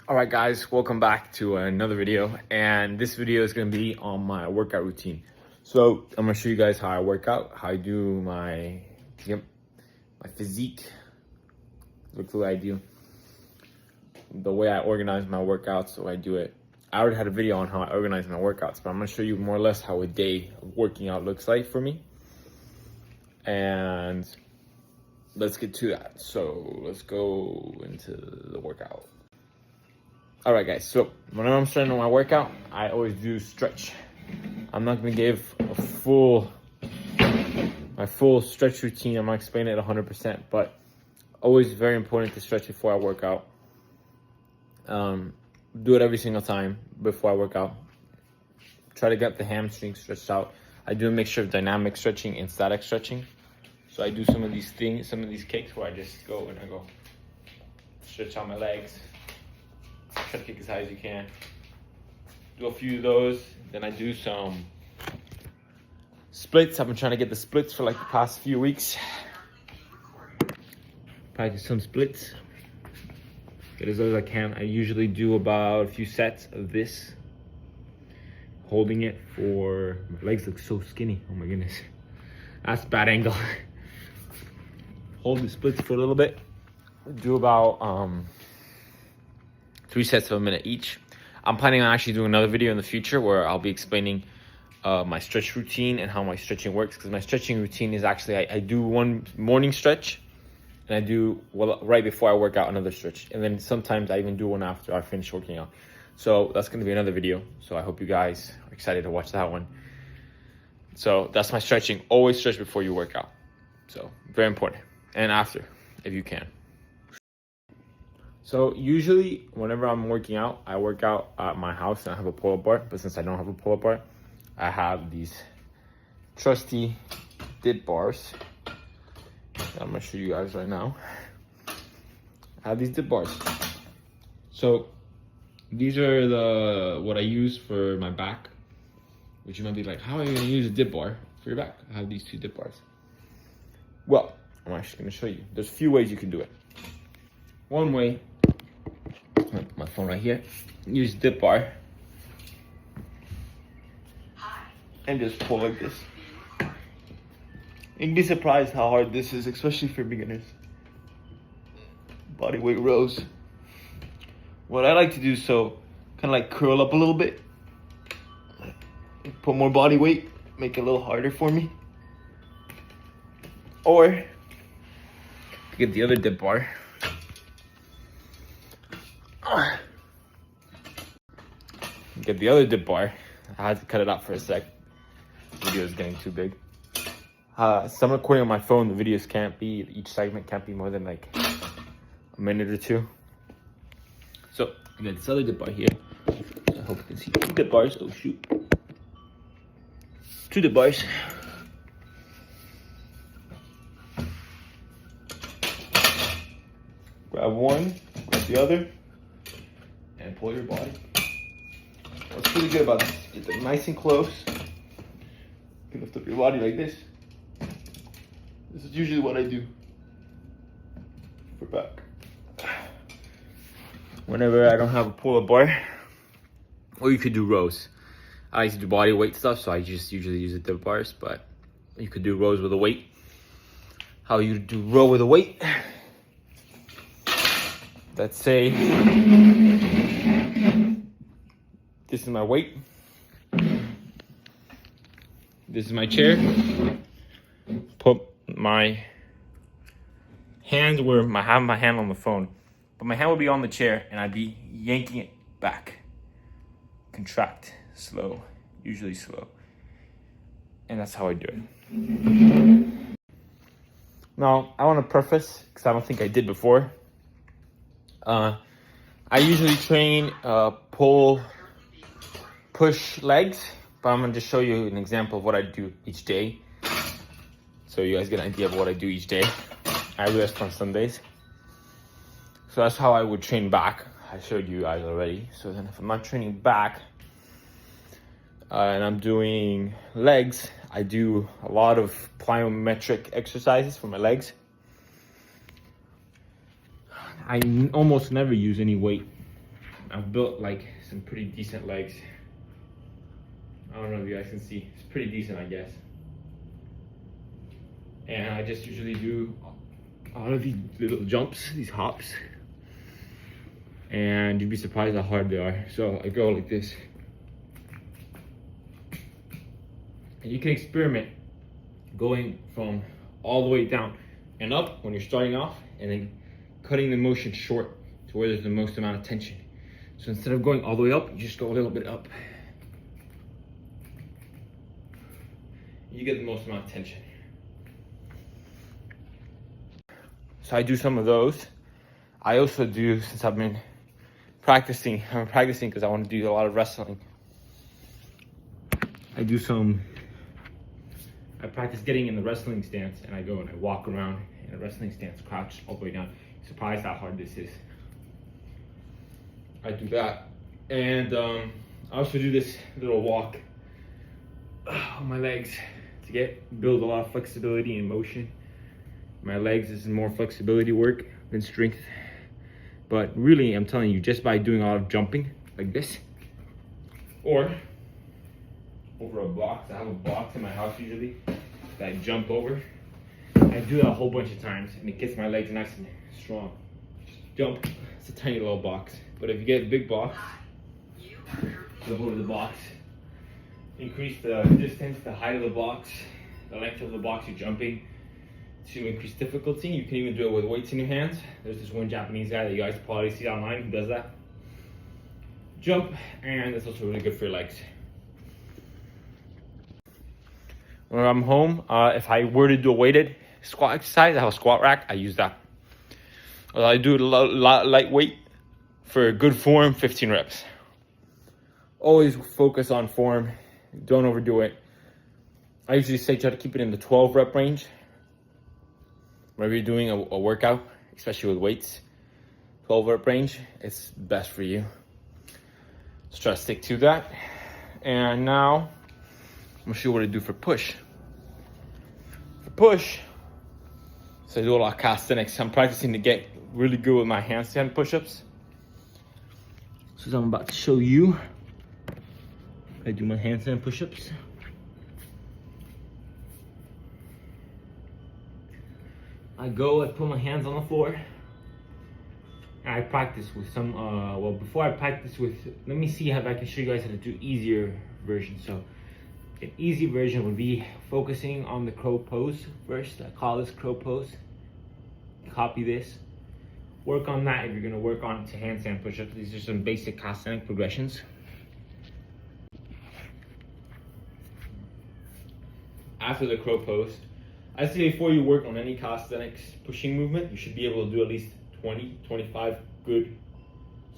All right, guys, welcome back to another video, and this video is going to be on my workout routine. So I'm going to show you guys how I work out, how I do my physique, look the way I do, the way I organize my workouts, so I do it. I already had a video on how I organize my workouts, but I'm going to show you more or less how a day of working out looks like for me. And let's get to that. So let's go into the workout. All right, guys, so whenever I'm starting my workout, I always do stretch. I'm not gonna give my full stretch routine. I'm not explaining it 100%, but always very important to stretch before I work out. Do it every single time before I work out. Try to get the hamstrings stretched out. I do a mixture of dynamic stretching and static stretching. So I do some of these kicks where I just go and I go stretch out my legs. Try to kick as high as you can. Do a few of those. Then I do some splits. I've been trying to get the splits for like the past few weeks. Practice some splits. Get as low as I can. I usually do about a few sets of this. Holding it for, my legs look so skinny. Oh my goodness. That's a bad angle. Hold the splits for a little bit. Do about 3 sets of a minute each. I'm planning on actually doing another video in the future where I'll be explaining my stretch routine and how my stretching works, because my stretching routine is actually, I do one morning stretch and I do, well, right before I work out, another stretch. And then sometimes I even do one after I finish working out. So that's going to be another video. So I hope you guys are excited to watch that one. So that's my stretching. Always stretch before you work out. So very important. And after, if you can. So usually whenever I'm working out, I work out at my house and I have a pull-up bar. But since I don't have a pull-up bar, I have these trusty dip bars. I'm gonna show you guys right now. I have these dip bars. So these are what I use for my back, which you might be like, how are you gonna use a dip bar for your back? I have these 2 dip bars. Well, I'm actually gonna show you. There's a few ways you can do it. One way, put my phone right here, use dip bar and just pull like this. You'd be surprised how hard this is, especially for beginners. Body weight rows. What I like to do, so kind of like curl up a little bit, put more body weight, make it a little harder for me. Or get the other dip bar. Get the other dip bar. I had to cut it out for a sec. The video is getting too big. So I'm recording on my phone. The videos each segment can't be more than like a minute or 2. So I got this other dip bar here. I hope you can see 2 dip bars. Oh shoot. 2 dip bars. Grab one, grab the other, and pull your body. What's really good about this, get them nice and close. You can lift up your body like this. This is usually what I do for back. Whenever I don't have a pull-up bar, or you could do rows. I like to do body weight stuff, so I just usually use the dip bars, but you could do rows with a weight. How you do row with a weight? Let's say this is my weight. This is my chair. Put my hands where I have my hand on the phone, but my hand would be on the chair and I'd be yanking it back. Contract, slow, usually slow. And that's how I do it. Now, I want to preface, because I don't think I did before. I usually train push legs, but I'm going to just show you an example of what I do each day, so you guys get an idea of what I do each day. I rest on Sundays. So that's how I would train back. I showed you guys already. So then if I'm not training back and I'm doing legs, I do a lot of plyometric exercises for my legs. I almost never use any weight I've built like some pretty decent legs. I don't know if you guys can see. It's pretty decent, I guess. And I just usually do a lot of these little jumps, these hops. And you'd be surprised how hard they are. So I go like this. And you can experiment going from all the way down and up when you're starting off, and then cutting the motion short to where there's the most amount of tension. So instead of going all the way up, you just go a little bit up. You get the most amount of tension. So I do some of those. I also do, since I've been practicing, because I want to do a lot of wrestling. I practice getting in the wrestling stance, and I go and I walk around in a wrestling stance, crouch all the way down. Surprised how hard this is. I do that. And I also do this little walk on my legs to build a lot of flexibility and motion. My legs is more flexibility work than strength. But really, I'm telling you, just by doing a lot of jumping like this, or over a box. I have a box in my house usually that I jump over. I do that a whole bunch of times, and it gets my legs nice and strong. Just jump. It's a tiny little box, but if you get a big box, jump over the box. Increase the distance, the height of the box, the length of the box you're jumping to increase difficulty. You can even do it with weights in your hands. There's this one Japanese guy that you guys probably see online who does that. Jump, and it's also really good for your legs. When I'm home, if I were to do a weighted squat exercise, I have a squat rack, I use that. I do lightweight for good form, 15 reps. Always focus on form, don't overdo it. I usually say try to keep it in the 12 rep range. Whenever you're doing a workout, especially with weights, 12 rep range, it's best for you. So try to stick to that. And now, I'm gonna show you what I do for push. For push, so I do a lot of calisthenics. I'm practicing to get really good with my handstand push-ups. So as I'm about to show you, I do my handstand push-ups. I put my hands on the floor, and I practice with some, before I practice with, let me see if I can show you guys how to do easier versions. So an easy version would be focusing on the crow pose first. I call this crow pose. Copy this. Work on that if you're gonna work on to handstand push-ups. These are some basic calisthenic progressions. After the crow pose, I say before you work on any calisthenics pushing movement, you should be able to do at least 20-25 good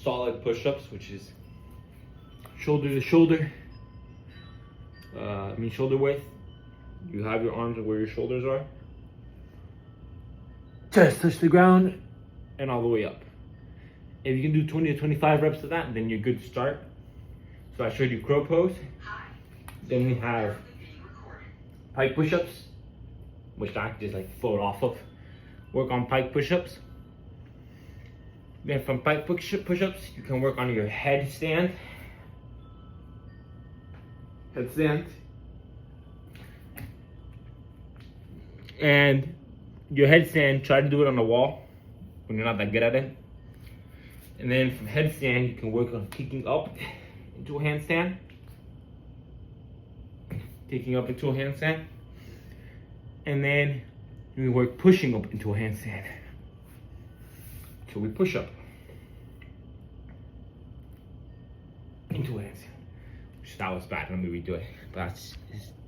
solid push-ups, which is shoulder to shoulder. Shoulder width. You have your arms where your shoulders are. Chest touch the ground and all the way up. If you can do 20 to 25 reps of that, then you're good to start. So I showed you crow pose. Then we have pike push-ups, which I can just like float off of. Work on pike push-ups. Then from pike push-ups, you can work on your headstand. And your headstand, try to do it on the wall when you're not that good at it. And then from headstand, you can work on kicking up into a handstand. Kicking up into a handstand. And then we work pushing up into a handstand. So we push up into a handstand. That was bad, let me redo it. But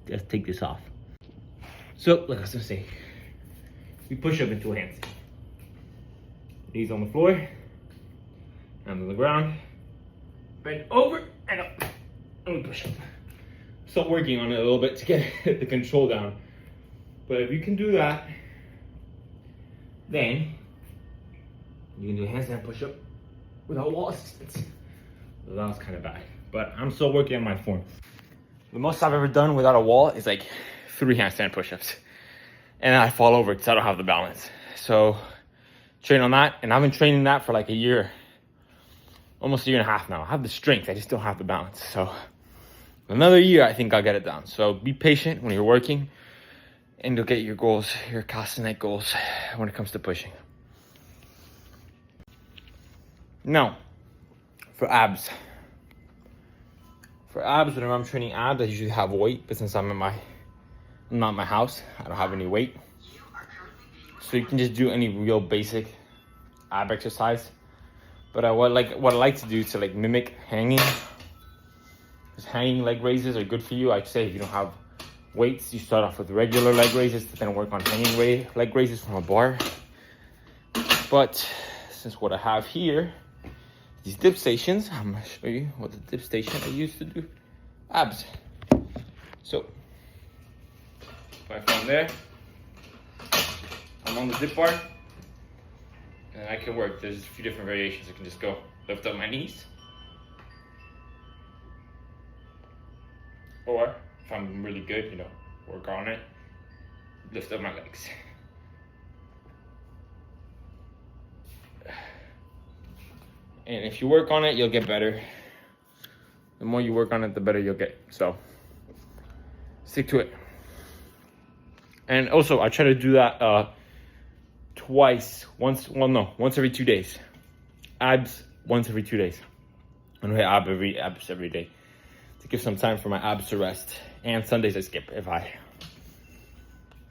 let's take this off. So, like I was gonna say, we push up into a handstand. Knees on the floor, hands on the ground, bend over and up, and we push up. Still working on it a little bit to get the control down. But if you can do that, then you can do a handstand push-up without wall assistance. So that was kind of bad, but I'm still working on my form. The most I've ever done without a wall is like 3 handstand push-ups. And then I fall over because I don't have the balance. So train on that, and I've been training that for like a year. almost a year and a half now. I have the strength, I just don't have the balance. So another year, I think I'll get it down. So be patient when you're working, and you'll get your goals, your calisthenic goals when it comes to pushing. Now, for abs. Whenever I'm training abs, I usually have weight, but since I'm not in my house, I don't have any weight. So you can just do any real basic ab exercise. But what I like to do to like mimic hanging, because hanging leg raises are good for you. I'd say if you don't have weights, you start off with regular leg raises, to then work on hanging leg raises from a bar. But since what I have here, these dip stations, I'm gonna show you what the dip station I used to do abs. So if I from there, I'm on the dip bar, and I can work. There's a few different variations. I can just go lift up my knees, or if I'm really good, work on it, lift up my legs. And if you work on it, you'll get better. The more you work on it, the better you'll get. So stick to it. And also, I try to do that once every 2 days. Abs once every 2 days. And I abs every day, to give some time for my abs to rest. And Sundays I skip.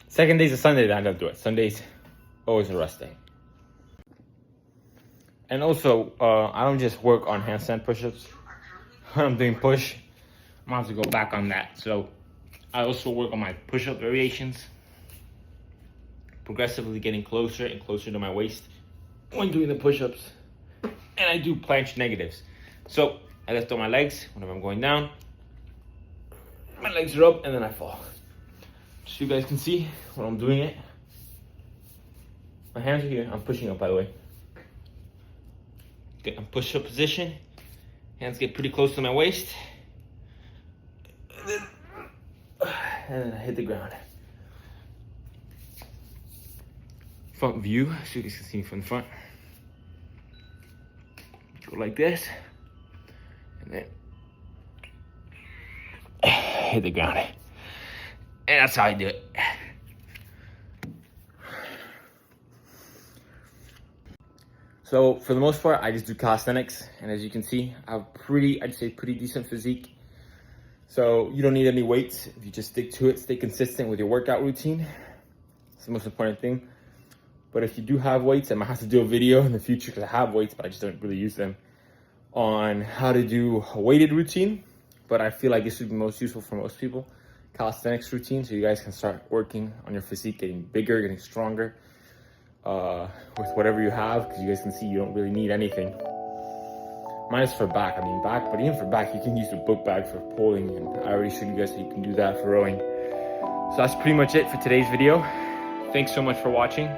Second days of Sunday, I don't do it. Sundays, always a rest day. And also, I don't just work on handstand push-ups. When I'm doing push, I'm gonna have to go back on that. So I also work on my push-up variations, progressively getting closer and closer to my waist when doing the push-ups. And I do planche negatives. So I lift up my legs whenever I'm going down. My legs are up and then I fall. Just so you guys can see when I'm doing it. My hands are here. I'm pushing up, by the way. Get in push-up position. Hands get pretty close to my waist. And then I hit the ground. Front view, so you guys can see me from the front. Go like this. And then hit the ground. And that's how I do it. So for the most part, I just do calisthenics, and as you can see, I have pretty decent physique. So you don't need any weights if you just stick to it, stay consistent with your workout routine. It's the most important thing. But if you do have weights, I might have to do a video in the future, because I have weights, but I just don't really use them, on how to do a weighted routine. But I feel like this would be most useful for most people, calisthenics routine, so you guys can start working on your physique, getting bigger, getting stronger. With whatever you have, because you guys can see you don't really need anything. Minus for back, but even for back, you can use the book bag for pulling, and I already showed you guys how you can do that for rowing. So that's pretty much it for today's video. Thanks so much for watching.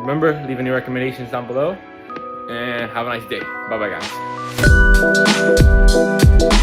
Remember, leave any recommendations down below, and have a nice day. Bye bye, guys.